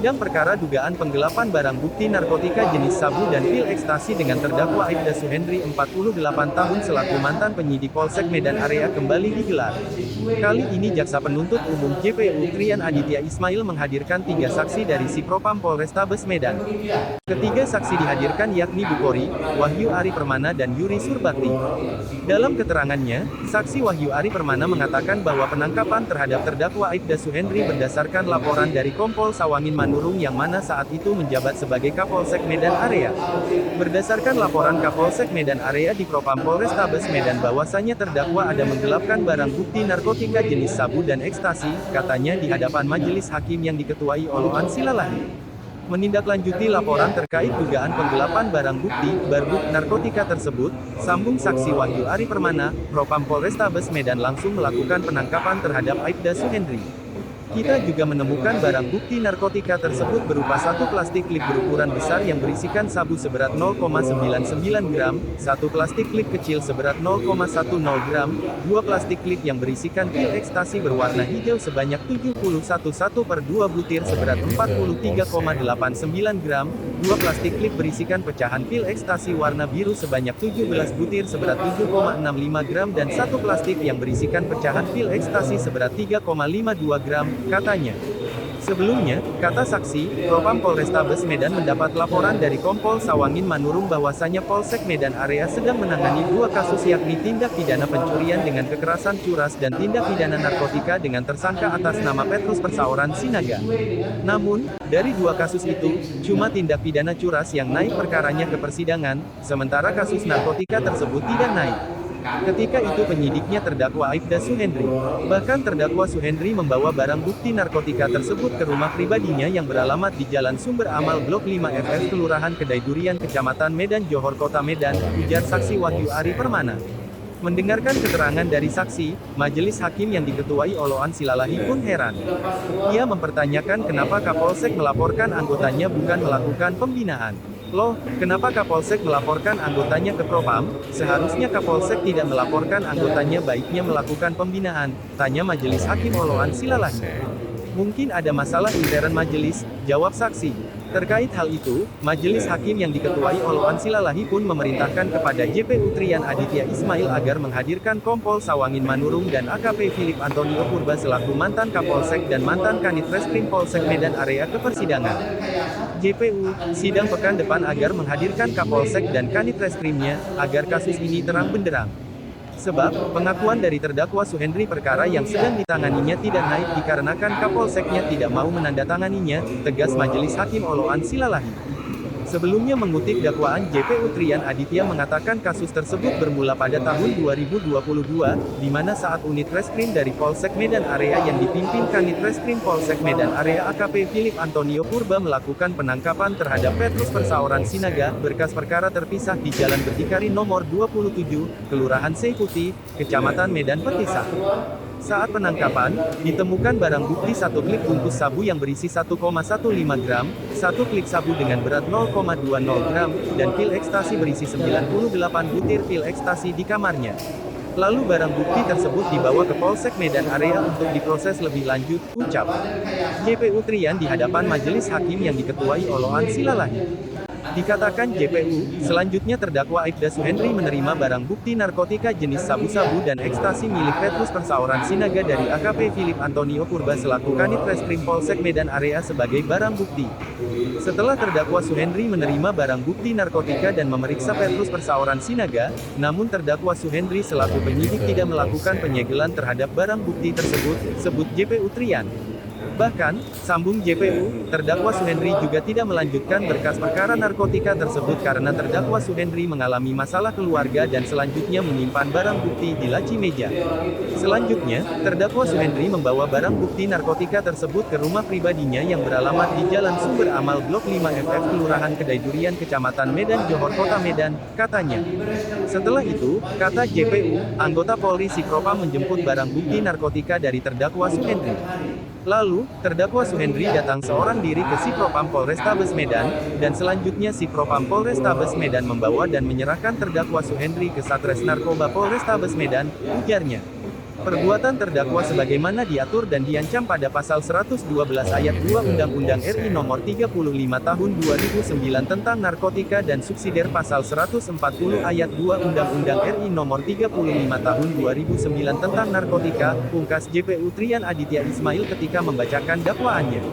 Sidang perkara dugaan penggelapan barang bukti narkotika jenis sabu dan pil ekstasi dengan terdakwa Aibda Suhendri 48 tahun selaku mantan penyidik Polsek Medan Area kembali digelar. Kali ini Jaksa Penuntut Umum JPU Trian Aditya Ismail menghadirkan 3 saksi dari Sipropam Polrestabes Medan. Ketiga saksi dihadirkan yakni Bukori, Wahyu Ari Permana dan Yuri Surbakti. Dalam keterangannya, saksi Wahyu Ari Permana mengatakan bahwa penangkapan terhadap terdakwa Aibda Suhendri berdasarkan laporan dari Kompol Sawangin Manurung yang mana saat itu menjabat sebagai Kapolsek Medan Area. Berdasarkan laporan Kapolsek Medan Area di Propam Polrestabes Medan bahwasanya terdakwa ada menggelapkan barang bukti narkotika jenis sabu dan ekstasi, katanya di hadapan majelis hakim yang diketuai Oloan Silalahi. Menindaklanjuti laporan terkait dugaan penggelapan barang bukti, barbuk narkotika tersebut, sambung saksi Wahyu Ari Permana, Propam Polrestabes Medan langsung melakukan penangkapan terhadap Aibda Suhendri. Kita juga menemukan barang bukti narkotika tersebut berupa satu plastik klip berukuran besar yang berisikan sabu seberat 0,99 gram, satu plastik klip kecil seberat 0,10 gram, dua plastik klip yang berisikan pil ekstasi berwarna hijau sebanyak 71,1/2 butir seberat 43,89 gram, dua plastik klip berisikan pecahan pil ekstasi warna biru sebanyak 17 butir seberat 7,65 gram dan satu plastik yang berisikan pecahan pil ekstasi seberat 3,52 gram, katanya. Sebelumnya, kata saksi, Propam Polrestabes Medan mendapat laporan dari Kompol Sawangin Manurung bahwasanya Polsek Medan Area sedang menangani 2 kasus yakni tindak pidana pencurian dengan kekerasan curas dan tindak pidana narkotika dengan tersangka atas nama Petrus Persaoran Sinaga. Namun, dari 2 kasus itu, cuma tindak pidana curas yang naik perkaranya ke persidangan, sementara kasus narkotika tersebut tidak naik. Ketika itu penyidiknya terdakwa Aibda Suhendri. Bahkan terdakwa Suhendri membawa barang bukti narkotika tersebut ke rumah pribadinya yang beralamat di Jalan Sumber Amal Blok 5 FF Kelurahan Kedai Durian Kecamatan Medan Johor Kota Medan, ujar saksi Wahyu Ari Permana. Mendengarkan keterangan dari saksi, majelis hakim yang diketuai Oloan Silalahi pun heran. Ia mempertanyakan kenapa Kapolsek melaporkan anggotanya bukan melakukan pembinaan. Loh, kenapa Kapolsek melaporkan anggotanya ke Propam? Seharusnya Kapolsek tidak melaporkan anggotanya baiknya melakukan pembinaan, tanya majelis hakim Oloan Silalahi. Mungkin ada masalah intern majelis, jawab saksi. Terkait hal itu, majelis hakim yang diketuai Oloan Silalahi pun memerintahkan kepada JPU Trian Aditya Ismail agar menghadirkan Kompol Sawangin Manurung dan AKP Philip Antonio Purba selaku mantan Kapolsek dan mantan Kanit Reskrim Polsek Medan Area ke persidangan. JPU, sidang pekan depan agar menghadirkan Kapolsek dan Kanit Reskrimnya, agar kasus ini terang benderang. Sebab, pengakuan dari terdakwa Suhendri perkara yang sedang ditanganinya tidak naik dikarenakan Kapolseknya tidak mau menandatanganinya, tegas majelis hakim Oloan Silalahi. Sebelumnya mengutip dakwaan JPU Trian Aditya mengatakan kasus tersebut bermula pada tahun 2022, di mana saat unit reskrim dari Polsek Medan Area yang dipimpin Kanit Reskrim Polsek Medan Area AKP Philip Antonio Purba melakukan penangkapan terhadap Petrus Persaoran Sinaga, berkas perkara terpisah di Jalan Berdikari nomor 27, Kelurahan Seiputi, Kecamatan Medan Petisah. Saat penangkapan, ditemukan barang bukti satu klip bungkus sabu yang berisi 1,15 gram, satu klip sabu dengan berat 0,20 gram, dan pil ekstasi berisi 98 butir pil ekstasi di kamarnya. Lalu barang bukti tersebut dibawa ke Polsek Medan Area untuk diproses lebih lanjut, ucap JPU Trian di hadapan majelis hakim yang diketuai Oloan Silalahi. Dikatakan JPU, selanjutnya terdakwa Aibda Suhendri menerima barang bukti narkotika jenis sabu-sabu dan ekstasi milik Petrus Persaoran Sinaga dari AKP Philip Antonio Purba selaku Kanit Reskrim Polsek Medan Area sebagai barang bukti. Setelah terdakwa Suhendri menerima barang bukti narkotika dan memeriksa Petrus Persaoran Sinaga, namun terdakwa Suhendri selaku penyidik tidak melakukan penyegelan terhadap barang bukti tersebut, sebut JPU Trian. Bahkan, sambung JPU, terdakwa Suhendri juga tidak melanjutkan berkas perkara narkotika tersebut karena terdakwa Suhendri mengalami masalah keluarga dan selanjutnya menyimpan barang bukti di laci meja. Selanjutnya, terdakwa Suhendri membawa barang bukti narkotika tersebut ke rumah pribadinya yang beralamat di Jalan Sumber Amal Blok 5 FF Kelurahan Kedai Durian Kecamatan Medan Johor Kota Medan, katanya. Setelah itu, kata JPU, anggota Polri Sipropam menjemput barang bukti narkotika dari terdakwa Suhendri. Lalu, terdakwa Suhendri datang seorang diri ke Sipropam Polrestabes Medan, dan selanjutnya Sipropam Polrestabes Medan membawa dan menyerahkan terdakwa Suhendri ke Satres Narkoba Polrestabes Medan, ujarnya. Perbuatan terdakwa sebagaimana diatur dan diancam pada pasal 112 ayat 2 Undang-Undang RI Nomor 35 Tahun 2009 tentang narkotika dan subsidiar pasal 140 ayat 2 Undang-Undang RI Nomor 35 Tahun 2009 tentang narkotika, pungkas JPU Trian Aditya Ismail ketika membacakan dakwaannya.